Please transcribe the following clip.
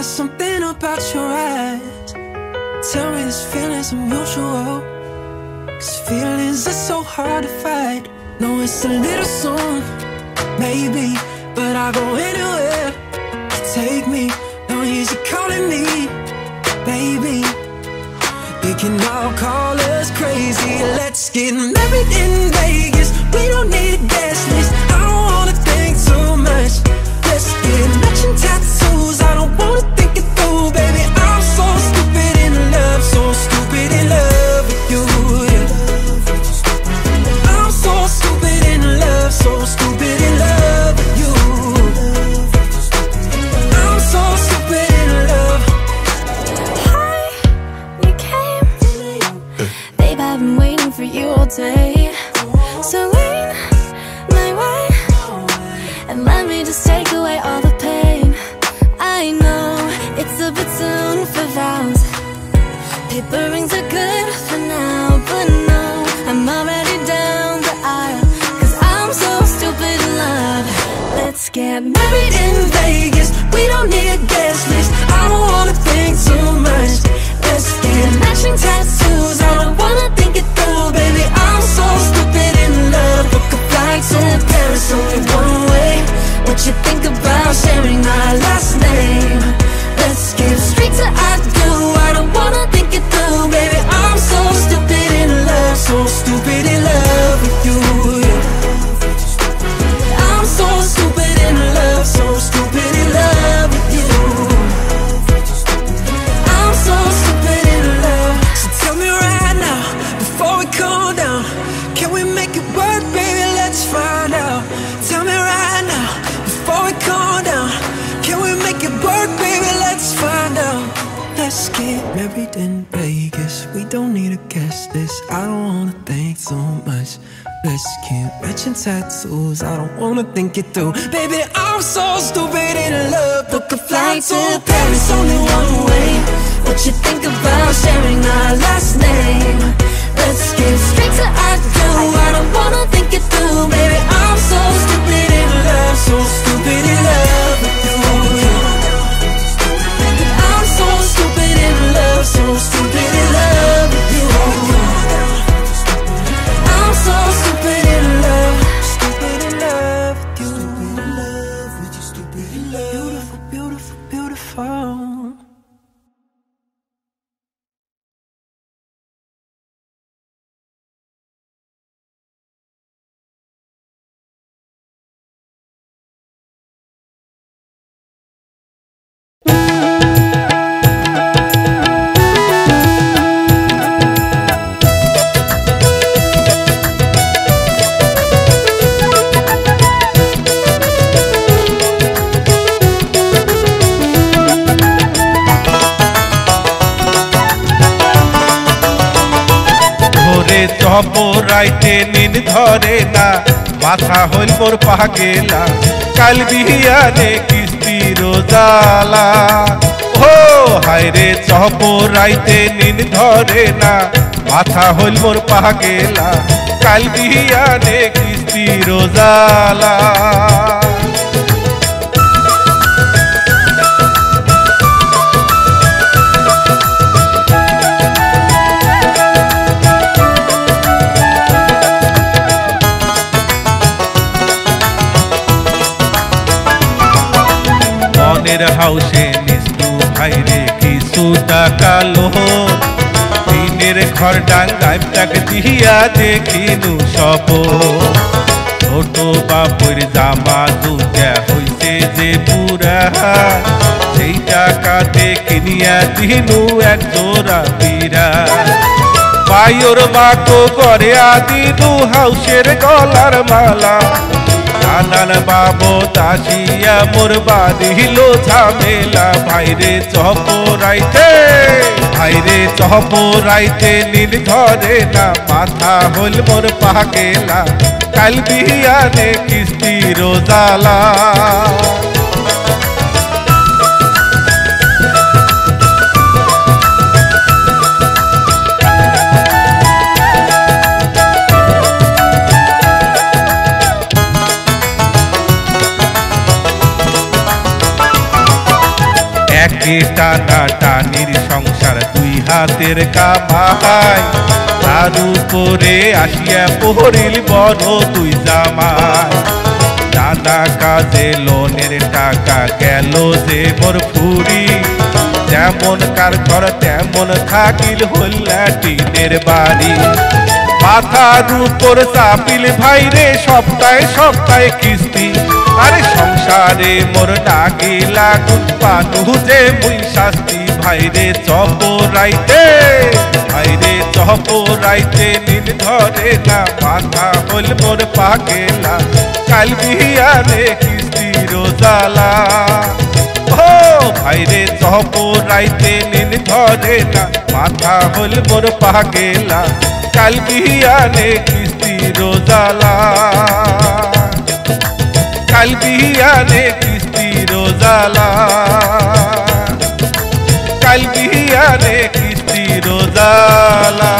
there's something about your eyes. Tell me this feeling's unusual, 'cause feelings are so hard to fight. No, it's a little song, maybe, but I'll go anywhere you take me. Don't use you calling me, baby. We can all call us crazy. Let's get married in Vegas. We don't need a guest list. I don't wanna think too much. Let's get matching tattoos. I don't wanna think it through, baby. I'm so stupid in love, so stupid in love with you, yeah. I'm so stupid in love, so stupid in love with you. I'm so stupid in love. Hi, you came. Babe, I've been waiting for you all day. So lean my way and let me just take away all the pain. I know it's a bit soon for vows. Paper rings are good for now, but no, I'm already down the aisle, 'cause I'm so stupid in love. Let's get married in Vegas. We don't need a guest list. I don't wanna think too much. Let's get matching tattoos. I don't wanna think it through, baby. I'm so stupid in love. Book a flight to Paris, only one way. What you think about sharing our last name? Let's get straight to I do. I don't wanna think it through, baby. I'm so stupid in love, so stupid in love with you, yeah. I'm so stupid in love, so stupid in love with you. I'm so stupid in love. So tell me right now, before we cool down, can we make it work, baby? Let's find out. Tell me right now, before we cool down, can we make it work, baby? Let's find out. Let's get married in Vegas. We don't need a guest list. I don't wanna think too much. Let's get matching tattoos. I don't wanna think it through, baby. I'm so stupid in love. Book a flight to Paris, only one way. What you think about sharing our last name? Let's get straight to I do. I don't wanna think it through, baby. I'm so stupid in love, so stupid in love with you. I'm so stupid in love, so stupid in love with you. I'm so stupid in love, stupid in love with you. Stupid in love with you, stupid in love. Beautiful, beautiful, beautiful. চপরাইতে নিন ধরে না, মাথা হইল মোর পাগেলা, কাল বিহিয়ানে কিস্তি রোজালা। ও হায়রে চপরাইতে নিন ধরে না, মাথা হইল মোর পাগেলা, কাল বিহিয়ানে কিস্তি রোজালা। মনের হাউসে নিস্তু ভাইরে কিছু টাকা লোন, দিনের ঘর ডাঙ্গায় তাক দিয়া দেখিনু সব। ছোট বাপুর জামা দুটা হইছে যে পুরা, সেই টাকাতে কিনিয়া দিনু এক জোড়া পীরা। বায়ুর মাকো করে আদিনু হাউসের গলার মালা, নানান বাবু দাসিয়া মোর বাঁধিল ঝামেলা। ভাইরে চপরাইতে, ভাইরে চপরাইতে নীল ধরে না, মাথা হইল মোর পাগেলা, কাল বিহিয়ানে কিস্তি রোজালা। একে টানা টানির সংসার দুই হাতের কামাই, তার উপরে আসিয়া পড়িল বড় দুই জামাই। নানা কাজে লোনের টাকা গেল যে মোর ফুরি, যেমন কার ঘর তেমন থাকিল হল্লা টিনের বাড়ি। মাথার উপর চাপিল ভাইরে সপ্তাহে সপ্তাহে কিস্তি, আরে সংসারে মোর নাগে লাগুন পানু যে মুই শাস্তি। ভাইরে চপরাইতে, ভাইরে চপরাইতে নিন ধরে না, মাথা হল মোর পাগেলা, কাল বিহারে কিস্তির জ্বালা। ও ভাইরে চপরাইতে নিন ধরে না, মাথা হল মোর পাগেলা, কাল বিহারে কিস্তির জ্বালা, কাল বিহারে কিস্তির জ্বালা, কাল বিহারে কিস্তির জ্বালা।